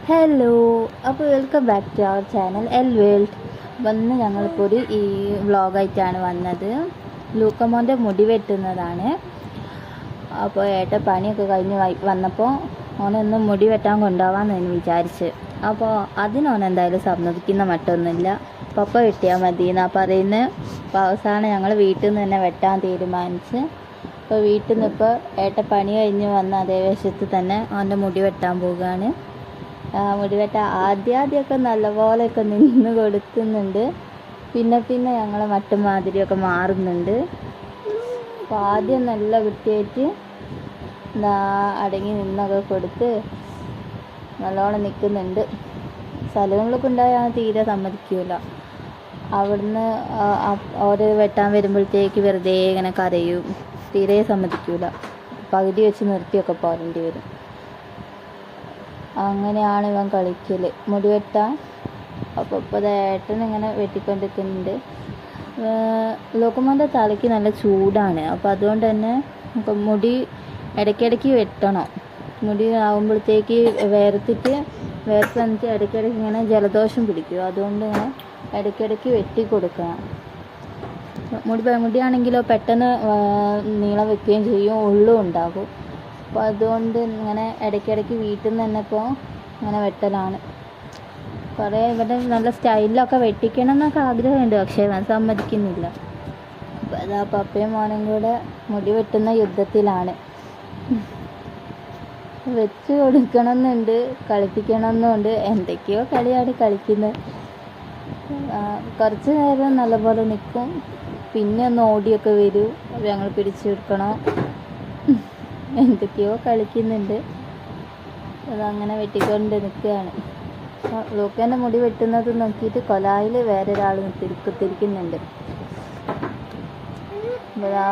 Hello, അപ്പോൾ welcome back to our channel L world. വന്ന് ഞങ്ങളിപ്പോൾ ഒരു വ്ളോഗായിട്ടാണ് വന്നത്. ലൂക്കമോൻ്റെ മുടി വെട്ടുന്നതാണ്. അപ്പോൾ പണിയൊക്കെ കഴിഞ്ഞ് വന്നപ്പോൾ ഓനൊന്ന് മുടി വെട്ടാൻ കൊണ്ടുപോകാമെന്ന് വിചാരിച്ച്. അപ്പോൾ അതിനോനെന്തായാലും സമ്മതിക്കുന്ന മറ്റൊന്നുമില്ല. പപ്പ വെട്ടിയാൽ മതി എന്നാ പറയുന്നത്. അപ്പോൾ അവസാനം ഞങ്ങൾ വീട്ടിൽ നിന്ന് തന്നെ വെട്ടാൻ തീരുമാനിച്ച്. അപ്പോൾ വീട്ടിൽ നിന്ന് ഇപ്പോൾ പണി കഴിഞ്ഞ് വന്ന അതേ വശത്ത് തന്നെ അവൻ്റെ മുടി വെട്ടാൻ പോവുകയാണ്. മുടിവെട്ട ആദ്യമൊക്കെ നല്ലപോലെയൊക്കെ നിന്ന് കൊടുക്കുന്നുണ്ട്. പിന്നെ ഞങ്ങളെ മട്ടുമാതിരിയൊക്കെ മാറുന്നുണ്ട്. അപ്പോൾ ആദ്യം നല്ല വൃത്തിയായിട്ട് അടങ്ങി നിന്നൊക്കെ കൊടുത്ത് നല്ലോണം നിൽക്കുന്നുണ്ട്. സ്ഥലങ്ങളിലൊക്കെ ഉണ്ടായാൽ തീരെ സമ്മതിക്കില്ല. അവിടുന്ന് ഓരോ വെട്ടാൻ വരുമ്പോഴത്തേക്ക് വെറുതെ ഇങ്ങനെ കരയും. തീരെ സമ്മതിക്കില്ല. പകുതി വെച്ച് നിർത്തിയൊക്കെ പോരേണ്ടി വരും. അങ്ങനെയാണ് ഇവൻ കളിക്കൽ മുടി വെട്ടാൻ. അപ്പോൾ ഇപ്പോൾ ഇങ്ങനെ വെട്ടിക്കൊണ്ടിരിക്കുന്നുണ്ട്. ലോക്കമ്മൻ്റെ തലയ്ക്ക് നല്ല ചൂടാണ്. അപ്പോൾ അതുകൊണ്ട് തന്നെ മുടി ഇടയ്ക്കിടയ്ക്ക് വെട്ടണം. മുടി ആകുമ്പോഴത്തേക്ക് വേർത്ത് വന്നിട്ട് ഇടയ്ക്കിടയ്ക്ക് ഇങ്ങനെ ജലദോഷം പിടിക്കും. അതുകൊണ്ട് ഇങ്ങനെ ഇടയ്ക്കിടയ്ക്ക് വെട്ടി കൊടുക്കണം. മുടിയാണെങ്കിലോ പെട്ടെന്ന് നീളം വെക്കുകയും ചെയ്യും, ഉള്ളും ഉണ്ടാകും. അപ്പോൾ അതുകൊണ്ട് ഇങ്ങനെ ഇടയ്ക്കിടയ്ക്ക് വീട്ടിൽ നിന്ന് തന്നെ ഇപ്പോൾ ഇങ്ങനെ വെട്ടലാണ്. കുറേ ഇവിടെ നല്ല സ്റ്റൈലിലൊക്കെ വെട്ടിക്കണം എന്നൊക്കെ ആഗ്രഹമുണ്ട്, പക്ഷേ സമ്മതിക്കുന്നില്ല. അപ്പോൾ അതാ പപ്പയും മോനും കൂടെ മുടി വെട്ടുന്ന യുദ്ധത്തിലാണ്. വെച്ച് കൊടുക്കണമെന്നുണ്ട്, കളിപ്പിക്കണമെന്നുണ്ട്, എന്തൊക്കെയോ കളിയാണ് കളിക്കുന്നത്. കുറച്ച് നേരം നല്ലപോലെ നിൽക്കും, പിന്നെ ഒന്ന് ഓടിയൊക്കെ വരും. ഞങ്ങൾ പിടിച്ചെടുക്കണം, എന്തൊക്കെയോ കളിക്കുന്നുണ്ട്. അതങ്ങനെ വെട്ടിക്കൊണ്ട് നിൽക്കുകയാണ്. ലൂക്കേൻ്റെ മുടി വെട്ടുന്നത് നോക്കിയിട്ട് കൊലായിൽ വേറൊരാൾ കുത്തിരിക്കുന്നുണ്ട്.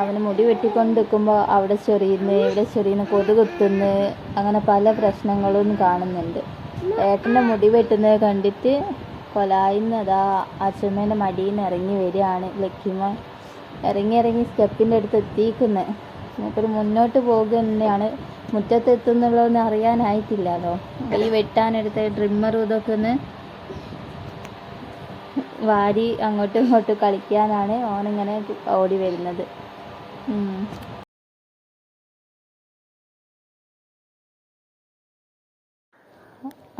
അവന് മുടി വെട്ടിക്കൊണ്ട് നിൽക്കുമ്പോൾ അവിടെ ചൊറിയുന്നു, ഇവിടെ ചൊറിയുന്നു, കൊതുകുത്തുന്നു, അങ്ങനെ പല പ്രശ്നങ്ങളും കാണുന്നുണ്ട്. ഏട്ടൻ്റെ മുടി വെട്ടുന്നത് കണ്ടിട്ട് കൊലായിൽ നിന്ന് അതാ അച്ഛമ്മേൻ്റെ മടിയിൽ നിന്ന് ഇറങ്ങി വരികയാണ് ലക്കിമോൻ. ഇറങ്ങി സ്റ്റെപ്പിൻ്റെ അടുത്ത് എത്തിക്കുന്നത്. ഇപ്പോൾ മുന്നോട്ട് പോകുക തന്നെയാണ്. മുറ്റത്തെത്തുന്നുള്ളതെന്ന് അറിയാനായിട്ടില്ലല്ലോ. ഈ വെട്ടാനെടുത്ത ട്രിമ്മറും ഇതൊക്കെ ഒന്ന് വാരി അങ്ങോട്ടും ഇങ്ങോട്ടും കളിക്കാനാണ് ഓനിങ്ങനെ ഓടി വരുന്നത്.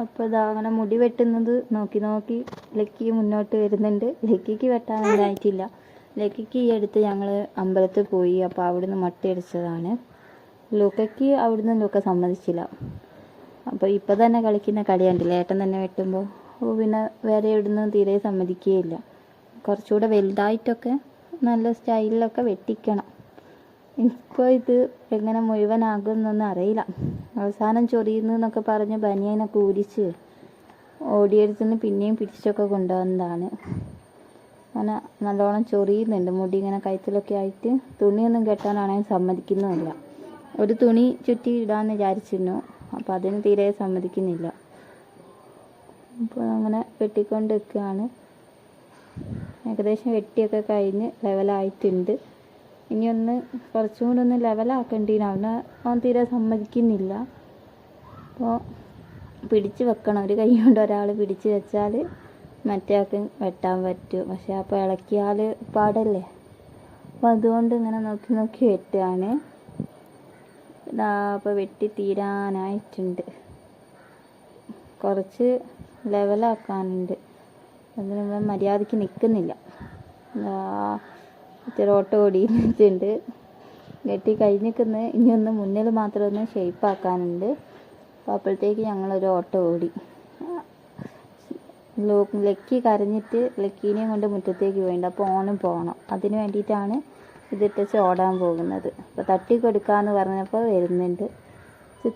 അപ്പോൾ ഇതാ അങ്ങനെ മുടി വെട്ടുന്നത് നോക്കി ലക്കി മുന്നോട്ട് വരുന്നുണ്ട്. ലക്കിക്ക് വെട്ടാനൊന്നായിട്ടില്ല. ലക്കിക്ക് ഈ അടുത്ത് ഞങ്ങൾ അമ്പലത്തിൽ പോയി. അപ്പോൾ അവിടുന്ന് മട്ടയടിച്ചതാണ്. ലൂക്കയ്ക്ക് അവിടുന്ന് ലൂക്ക സമ്മതിച്ചില്ല. അപ്പോൾ ഇപ്പോൾ തന്നെ കളിക്കുന്ന കളി കണ്ടില്ല, ഏട്ടൻ തന്നെ വെട്ടുമ്പോൾ. പിന്നെ വേറെ എവിടുന്നും തീരെ സമ്മതിക്കുകയില്ല. കുറച്ചുകൂടെ വലുതായിട്ടൊക്കെ നല്ല സ്റ്റൈലിലൊക്കെ വെട്ടിക്കണം. ഇപ്പോൾ ഇത് എങ്ങനെ മുഴുവനാകുമെന്നൊന്നും അറിയില്ല. അവസാനം ചൊറിയുന്നു എന്നൊക്കെ പറഞ്ഞ് ബനിയനൊക്കെ ഊരിച്ച് ഓടിയെടുത്തുനിന്ന് പിന്നെയും പിടിച്ചൊക്കെ കൊണ്ടുവന്നതാണ്. അങ്ങനെ നല്ലോണം ചൊറിയുന്നുണ്ട്. മുടി ഇങ്ങനെ കഴുത്തിലൊക്കെ ആയിട്ട് തുണിയൊന്നും കെട്ടാനാണെങ്കിൽ സമ്മതിക്കുന്നുമില്ല. ഒരു തുണി ചുറ്റി ഇടാമെന്ന് വിചാരിച്ചിരുന്നു, അപ്പോൾ അതിന് തീരെ സമ്മതിക്കുന്നില്ല. അപ്പോൾ അങ്ങനെ വെട്ടിക്കൊണ്ട് നിൽക്കുകയാണ്. ഏകദേശം വെട്ടിയൊക്കെ കഴിഞ്ഞ് ലെവലായിട്ടുണ്ട്. ഇനിയൊന്ന് കുറച്ചും കൂടെ ഒന്ന് ലെവലാക്കേണ്ടിന് അവൻ തീരെ സമ്മതിക്കുന്നില്ല. അപ്പോൾ പിടിച്ച് വെക്കണം. ഒരു കൈ കൊണ്ട് ഒരാൾ പിടിച്ച് വെച്ചാൽ മറ്റേ ആൾക്ക് വെട്ടാൻ പറ്റും. പക്ഷെ അപ്പോൾ ഇളക്കിയാൽ പാടല്ലേ. അപ്പോൾ അതുകൊണ്ട് ഇങ്ങനെ നോക്കി വെട്ടുകയാണ്. അപ്പോൾ വെട്ടി തീരാനായിട്ടുണ്ട്. കുറച്ച് ലെവലാക്കാനുണ്ട്. അതിന് മര്യാദയ്ക്ക് നിൽക്കുന്നില്ല. ഓട്ടം ഓടിയിട്ടുണ്ട്. വെട്ടി കഴിഞ്ഞിരിക്കുന്നത് ഇനിയൊന്ന് മുന്നിൽ മാത്രം ഒന്ന് ഷേപ്പാക്കാനുണ്ട്. അപ്പോൾ അപ്പോഴത്തേക്ക് ഞങ്ങളൊരു ഓട്ടം ഓടി. ലക്കി കരഞ്ഞിട്ട് ലക്കീനെയും കൊണ്ട് മുറ്റത്തേക്ക് പോയിട്ടുണ്ട്. അപ്പോൾ ഓനും പോകണം. അതിന് വേണ്ടിയിട്ടാണ് ഇതിട്ടിച്ച് ഓടാൻ പോകുന്നത്. അപ്പോൾ തട്ടി കൊടുക്കാമെന്ന് പറഞ്ഞപ്പോൾ വരുന്നുണ്ട്.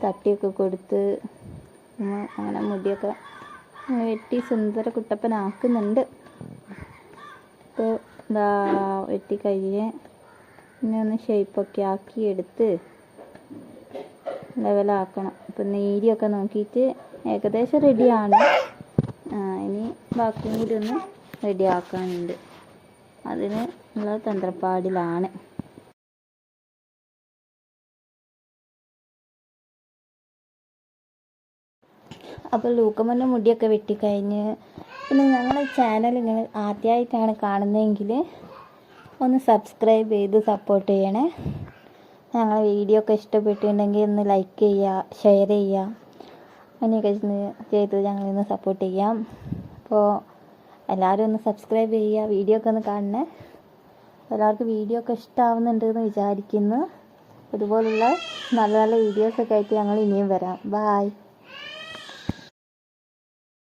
തട്ടിയൊക്കെ കൊടുത്ത് അങ്ങനെ മുടിയൊക്കെ വെട്ടി സുന്ദര കുട്ടപ്പനാക്കുന്നുണ്ട്. അപ്പോൾ ഇതാ വെട്ടി കഴിഞ്ഞ് പിന്നെ ഒന്ന് ഷേപ്പൊക്കെ ആക്കി എടുത്ത് ലെവലാക്കണം. അപ്പോൾ നീരിയൊക്കെ നോക്കിയിട്ട് ഏകദേശം റെഡിയാണ്. ഇനി ബാക്കിയും കൂടി ഒന്ന് റെഡിയാക്കാനുണ്ട്. അതിന് ഉള്ള തന്ത്രപ്പാടിലാണ്. അപ്പോൾ ലൂക്കമ്മൻ്റെ മുടിയൊക്കെ വെട്ടിക്കഴിഞ്ഞ് പിന്നെ ഞങ്ങളുടെ ചാനൽ നിങ്ങൾ ആദ്യമായിട്ടാണ് കാണുന്നതെങ്കിൽ ഒന്ന് സബ്സ്ക്രൈബ് ചെയ്ത് സപ്പോർട്ട് ചെയ്യണേ. ഞങ്ങളെ വീഡിയോ ഒക്കെ ഇഷ്ടപ്പെട്ടിട്ടുണ്ടെങ്കിൽ ഒന്ന് ലൈക്ക് ചെയ്യുക, ഷെയർ ചെയ്യുക, അങ്ങനെയൊക്കെ ചെയ്ത് ഞങ്ങളിന്ന് സപ്പോർട്ട് ചെയ്യാം. അപ്പോൾ എല്ലാവരും ഒന്ന് സബ്സ്ക്രൈബ് ചെയ്യുക, വീഡിയോ ഒക്കെ ഒന്ന് കാണണേ. എല്ലാവർക്കും വീഡിയോ ഒക്കെ ഇഷ്ടമാവുന്നുണ്ടെന്ന് വിചാരിക്കുന്നു. ഇതുപോലുള്ള നല്ല നല്ല വീഡിയോസൊക്കെ ആയിട്ട് ഞങ്ങൾ ഇനിയും വരാം. ബായ്.